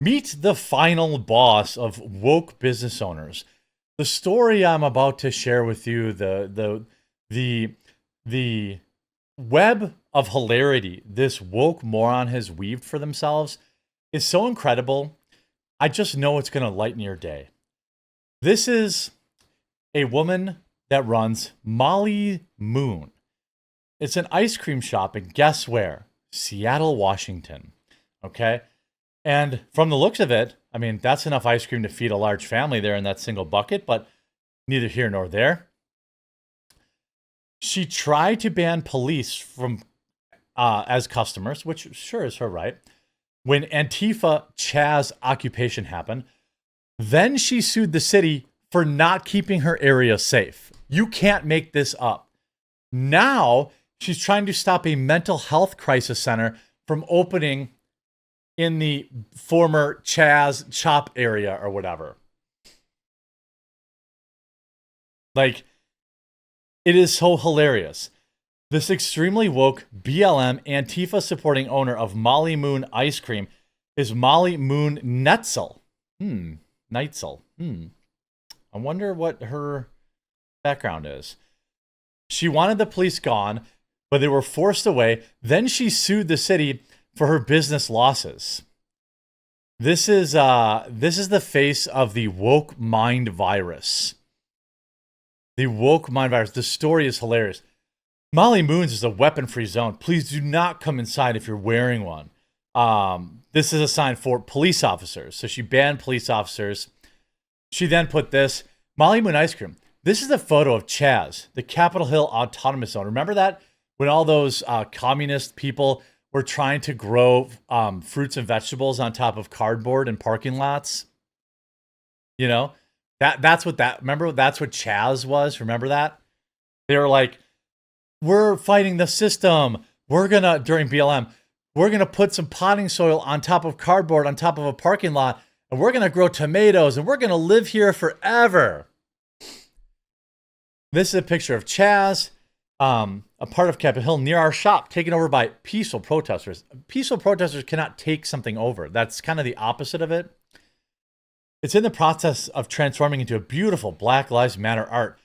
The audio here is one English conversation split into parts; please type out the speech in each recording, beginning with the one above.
Meet the final boss of woke business owners. The story I'm about to share with you, the web of hilarity this woke moron has weaved for themselves is so incredible. I just know it's going to lighten your day. This is a woman that runs Molly Moon. It's an ice cream shop, and guess where? Seattle, Washington. Okay? And from the looks of it, I mean, that's enough ice cream to feed a large family there in that single bucket, but neither here nor there. She tried to ban police from as customers, which sure is her right, when Antifa Chaz occupation happened. Then she sued the city for not keeping her area safe. You can't make this up. Now she's trying to stop a mental health crisis center from opening in the former Chaz Chop area or whatever. Like, it is so hilarious. This extremely woke BLM Antifa supporting owner of Molly Moon Ice Cream is Molly Moon Netzel. Neitzel. I wonder what her background is. She wanted the police gone, but they were forced away. Then she sued the city for her business losses. This is the face of the woke mind virus. The woke mind virus. The story is hilarious. Molly Moon's is a weapon-free zone. Please do not come inside if you're wearing one. This is a sign for police officers. So she banned police officers. She then put this, Molly Moon Ice Cream. This is a photo of Chaz, the Capitol Hill Autonomous Zone. Remember that? When all those communist people were trying to grow fruits and vegetables on top of cardboard in parking lots? You know? That's what Chaz was. Remember that? They were like, we're fighting the system. During BLM, we're going to put some potting soil on top of cardboard, on top of a parking lot, and we're going to grow tomatoes, and we're going to live here forever. This is a picture of Chaz, a part of Capitol Hill near our shop, taken over by peaceful protesters. Peaceful protesters cannot take something over. That's kind of the opposite of it. It's in the process of transforming into a beautiful Black Lives Matter art.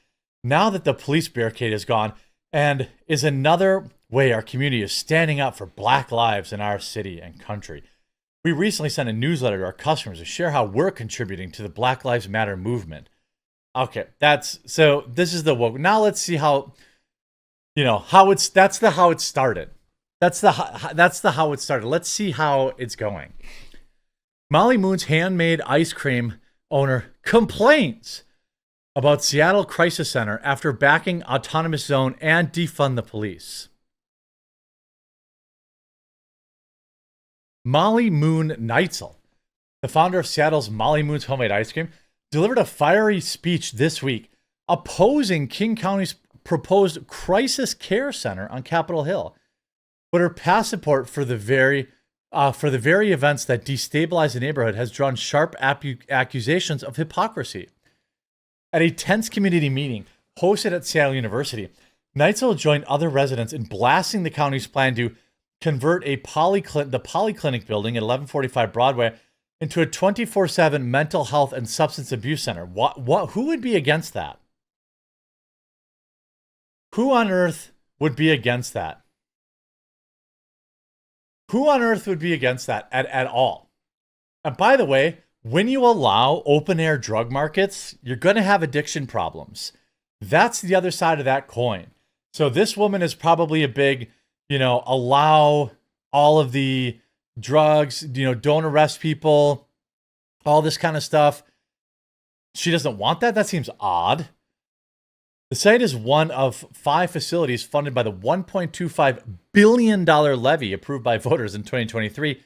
Now that the police barricade is gone, and is another way our community is standing up for Black lives in our city and country. We recently sent a newsletter to our customers to share how we're contributing to the Black Lives Matter movement. Okay, so this is the woke. Now let's see how, that's how it started. That's the how it started. Let's see how it's going. Molly Moon's handmade ice cream owner complains about Seattle Crisis Center after backing Autonomous Zone and defund the police. Molly Moon Neitzel, the founder of Seattle's Molly Moon's Homemade Ice Cream, delivered a fiery speech this week opposing King County's proposed crisis care center on Capitol Hill. But her past support for the very events that destabilize the neighborhood has drawn sharp accusations of hypocrisy. At a tense community meeting hosted at Seattle University, Neitzel joined other residents in blasting the county's plan to convert the Polyclinic building at 1145 Broadway into a 24/7 mental health and substance abuse center. Who would be against that? Who on earth would be against that? Who on earth would be against that at all? And by the way, when you allow open-air drug markets, you're going to have addiction problems. That's the other side of that coin. So this woman is probably a big, allow all of the drugs, don't arrest people, all this kind of stuff. She doesn't want that? That seems odd. The site is one of 5 facilities funded by the $1.25 billion levy approved by voters in 2023.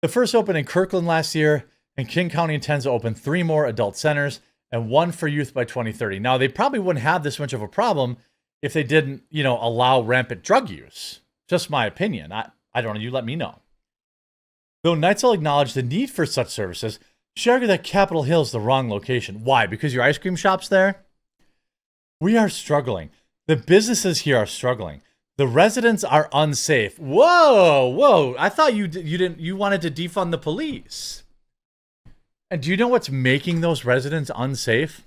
The first opened in Kirkland last year, and King County intends to open 3 more adult centers and 1 for youth by 2030. Now, they probably wouldn't have this much of a problem if they didn't, allow rampant drug use. Just my opinion. I don't know. You let me know. Though Neitzel acknowledged the need for such services, she argued that Capitol Hill is the wrong location. Why? Because your ice cream shop's there? We are struggling. The businesses here are struggling. The residents are unsafe. Whoa. I thought you wanted to defund the police. And do you know what's making those residents unsafe?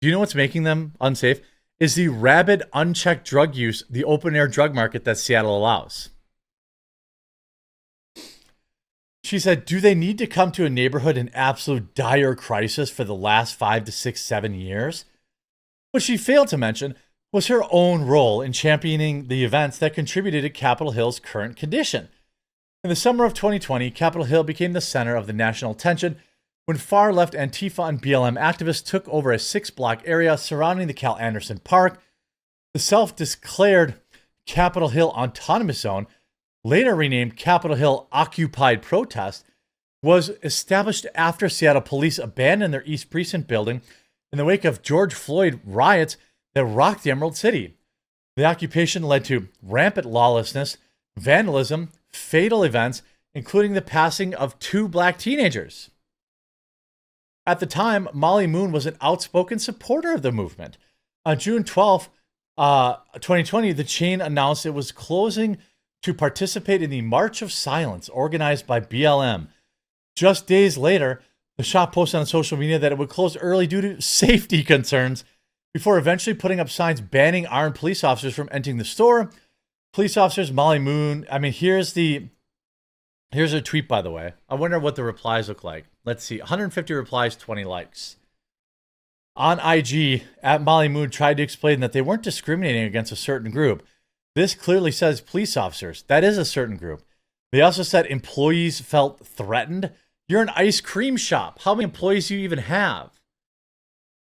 Do you know what's making them unsafe? Is the rabid, unchecked drug use, the open air drug market that Seattle allows. She said, do they need to come to a neighborhood in absolute dire crisis for the last 5 to 6, 7 years? What she failed to mention was her own role in championing the events that contributed to Capitol Hill's current condition. In the summer of 2020, Capitol Hill became the center of the national attention when far-left Antifa and BLM activists took over a 6-block area surrounding the Cal Anderson Park. The self-declared Capitol Hill Autonomous Zone, later renamed Capitol Hill Occupied Protest, was established after Seattle police abandoned their East Precinct building in the wake of George Floyd riots that rocked the Emerald City. The occupation led to rampant lawlessness, vandalism, fatal events, including the passing of 2 black teenagers. At the time, Molly Moon was an outspoken supporter of the movement. On June 12th, 2020, the chain announced it was closing to participate in the March of Silence organized by BLM. Just days later, the shop posted on social media that it would close early due to safety concerns before eventually putting up signs banning armed police officers from entering the store. Police officers, Molly Moon. I mean, here's a tweet, by the way. I wonder what the replies look like. Let's see. 150 replies, 20 likes. On IG, at Molly Moon tried to explain that they weren't discriminating against a certain group. This clearly says police officers. That is a certain group. They also said employees felt threatened. You're an ice cream shop. How many employees do you even have?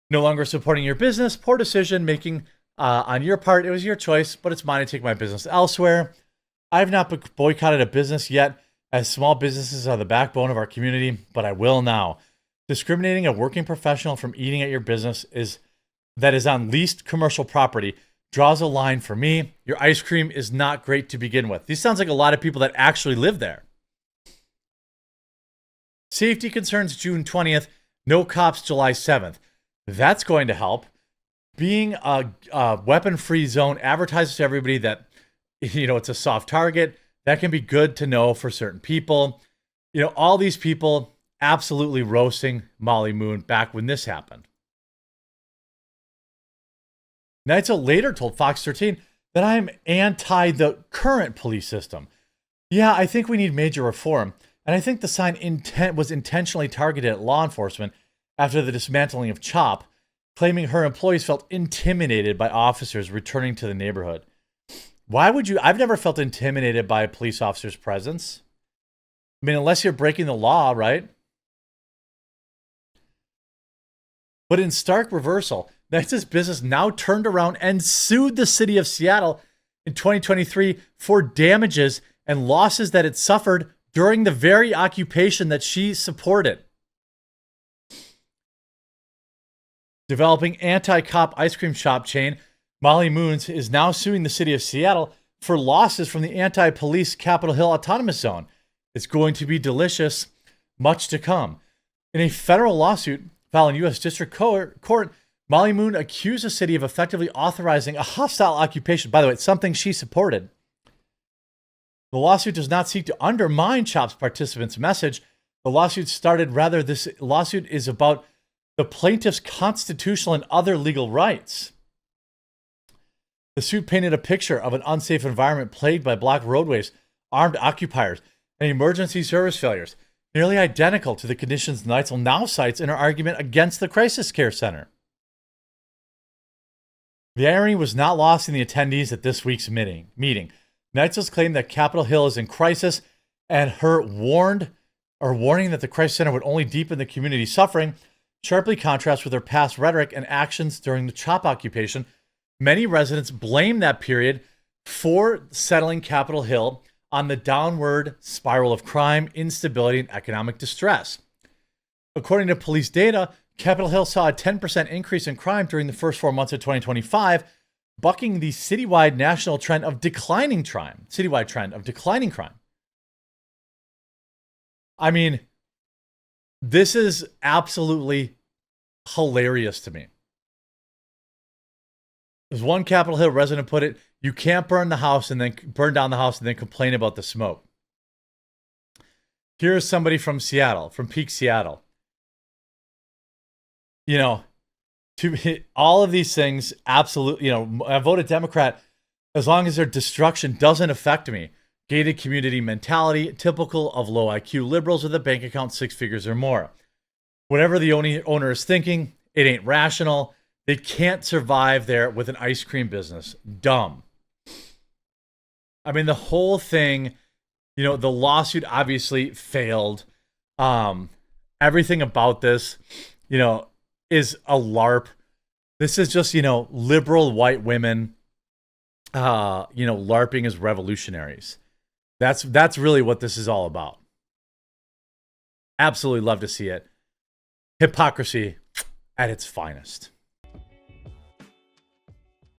No longer supporting your business. Poor decision making on your part. It was your choice, but it's mine to take my business elsewhere. I have not boycotted a business yet, as small businesses are the backbone of our community, but I will now. Discriminating a working professional from eating at your business that is on leased commercial property draws a line for me. Your ice cream is not great to begin with. These sounds like a lot of people that actually live there. Safety concerns June 20th, no cops July 7th. That's going to help. Being a weapon-free zone advertises to everybody that, it's a soft target. That can be good to know for certain people. All these people absolutely roasting Molly Moon back when this happened. Neitzel later told Fox 13 that I am anti the current police system. Yeah, I think we need major reform. And I think the sign was intentionally targeted at law enforcement after the dismantling of CHOP, claiming her employees felt intimidated by officers returning to the neighborhood. Why would you? I've never felt intimidated by a police officer's presence. I mean, unless you're breaking the law, right? But in stark reversal, Nexus Business now turned around and sued the city of Seattle in 2023 for damages and losses that it suffered during the very occupation that she supported. Developing anti-cop ice cream shop chain, Molly Moons is now suing the city of Seattle for losses from the anti-police Capitol Hill Autonomous Zone. It's going to be delicious, much to come. In a federal lawsuit filed in U.S. District Court, Molly Moon accused the city of effectively authorizing a hostile occupation. By the way, it's something she supported. The lawsuit does not seek to undermine CHOP's participants' message. This lawsuit is about the plaintiff's constitutional and other legal rights. The suit painted a picture of an unsafe environment plagued by blocked roadways, armed occupiers, and emergency service failures, nearly identical to the conditions Neitzel now cites in her argument against the crisis care center. The irony was not lost in the attendees at this week's meeting. Neitzel's claim that Capitol Hill is in crisis and her warning that the crisis center would only deepen the community's suffering sharply contrasts with her past rhetoric and actions during the CHOP occupation. Many residents blame that period for settling Capitol Hill on the downward spiral of crime, instability, and economic distress. According to police data, Capitol Hill saw a 10% increase in crime during the first 4 months of 2025, bucking the citywide national trend of declining crime. I mean, this is absolutely hilarious to me. As one Capitol Hill resident put it, you can't burn down the house and then complain about the smoke. Here's somebody from Seattle, from Peak Seattle. You know, to hit all of these things, absolutely, I voted Democrat as long as their destruction doesn't affect me. Gated community mentality, typical of low IQ liberals with a bank account 6 figures or more. Whatever the owner is thinking, it ain't rational. They can't survive there with an ice cream business. Dumb. I mean, the whole thing, the lawsuit obviously failed. Everything about this, is a LARP. This is just, liberal white women, LARPing as revolutionaries. That's really what this is all about. Absolutely love to see it. Hypocrisy at its finest.